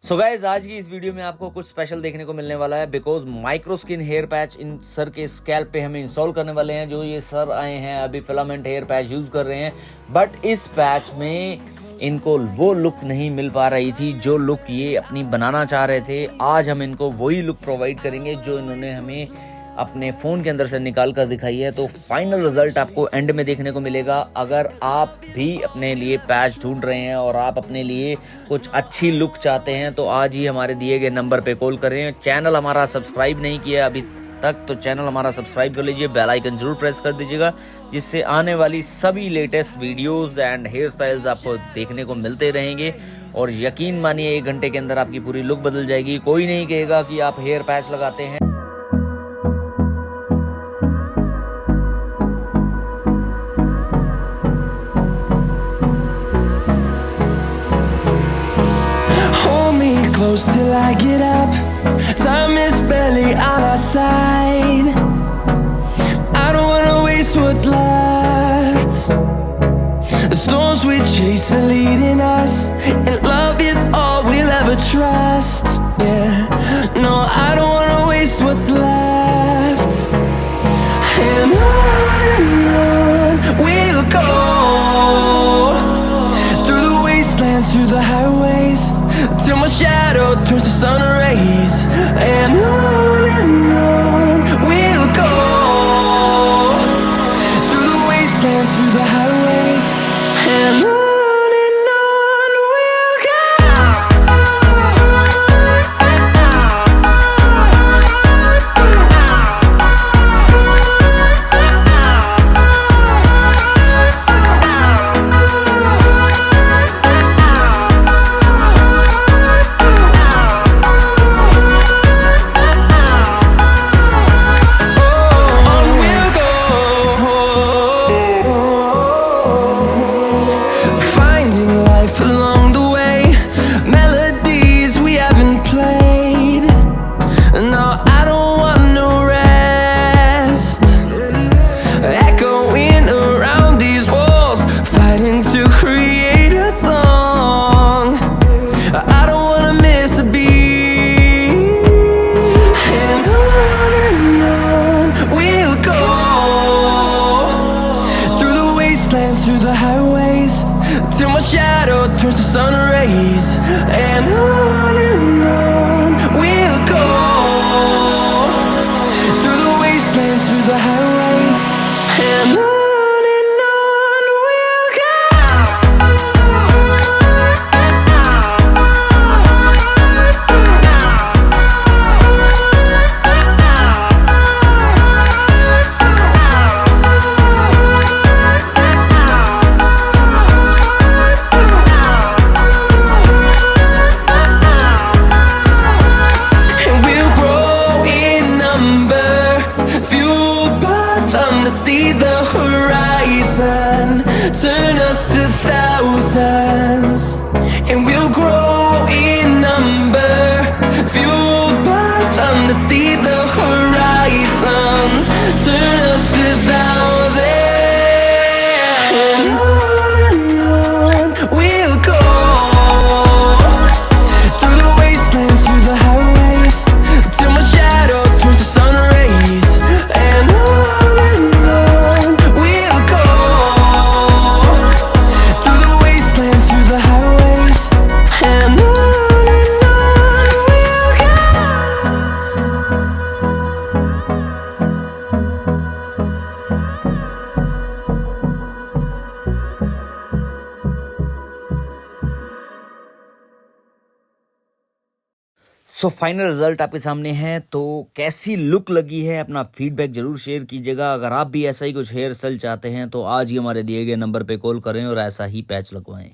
So guys, आज की इस वीडियो में आपको कुछ स्पेशल देखने को मिलने वाला है because micro skin hair patch इन सर के स्कैल्प पे हमें इंस्टॉल करने वाले हैं। जो ये सर आए हैं अभी फिलामेंट हेयर पैच यूज कर रहे हैं, बट इस पैच में इनको वो लुक नहीं मिल पा रही थी जो लुक ये अपनी बनाना चाह रहे थे। आज हम इनको वही लुक प्रोवाइड करेंगे जो इन्होंने हमें अपने फ़ोन के अंदर से निकाल कर दिखाई है। तो फाइनल रिजल्ट आपको एंड में देखने को मिलेगा। अगर आप भी अपने लिए पैच ढूंढ रहे हैं और आप अपने लिए कुछ अच्छी लुक चाहते हैं तो आज ही हमारे दिए गए नंबर पे कॉल करें। चैनल हमारा सब्सक्राइब नहीं किया अभी तक तो चैनल हमारा सब्सक्राइब कर लीजिए, बेल आइकन जरूर प्रेस कर दीजिएगा, जिससे आने वाली सभी latest videos and hairstyles आपको देखने को मिलते रहेंगे। और यकीन मानिए 1 घंटे के अंदर आपकी पूरी लुक बदल जाएगी। कोई नहीं कहेगा कि आप हेयर पैच लगाते हैं। Close till I get up. Time is barely on our side. I don't wanna waste what's left. The storms we chase are leading us, and love is all we'll ever trust. Yeah, no, I don't wanna waste what's left. And on we'll go, through the wastelands, through the highways, till my shadow turns to sun rays. And on we'll go, through the wastelands, through the highways. And on we'll go. Through the highways, till my shadow turns to sun rays. And on we'll go, through the wastelands, through the highways. And on we'll go. See the horizon, turn us to thousands, and we'll grow in number, fueled by them to see the horizon, turn us to thousands. And on we'll go, through the wastelands, through the highways, till my shadow turns to sun rays. And so final result आपके सामने है। तो कैसी look लगी है अपना feedback जरूर share कीजिएगा। अगर आप भी ऐसा ही कुछ हेयर स्टाइल चाहते हैं तो आज ही हमारे दिए गए नंबर पे कॉल करें और ऐसा ही पैच लगवाएं।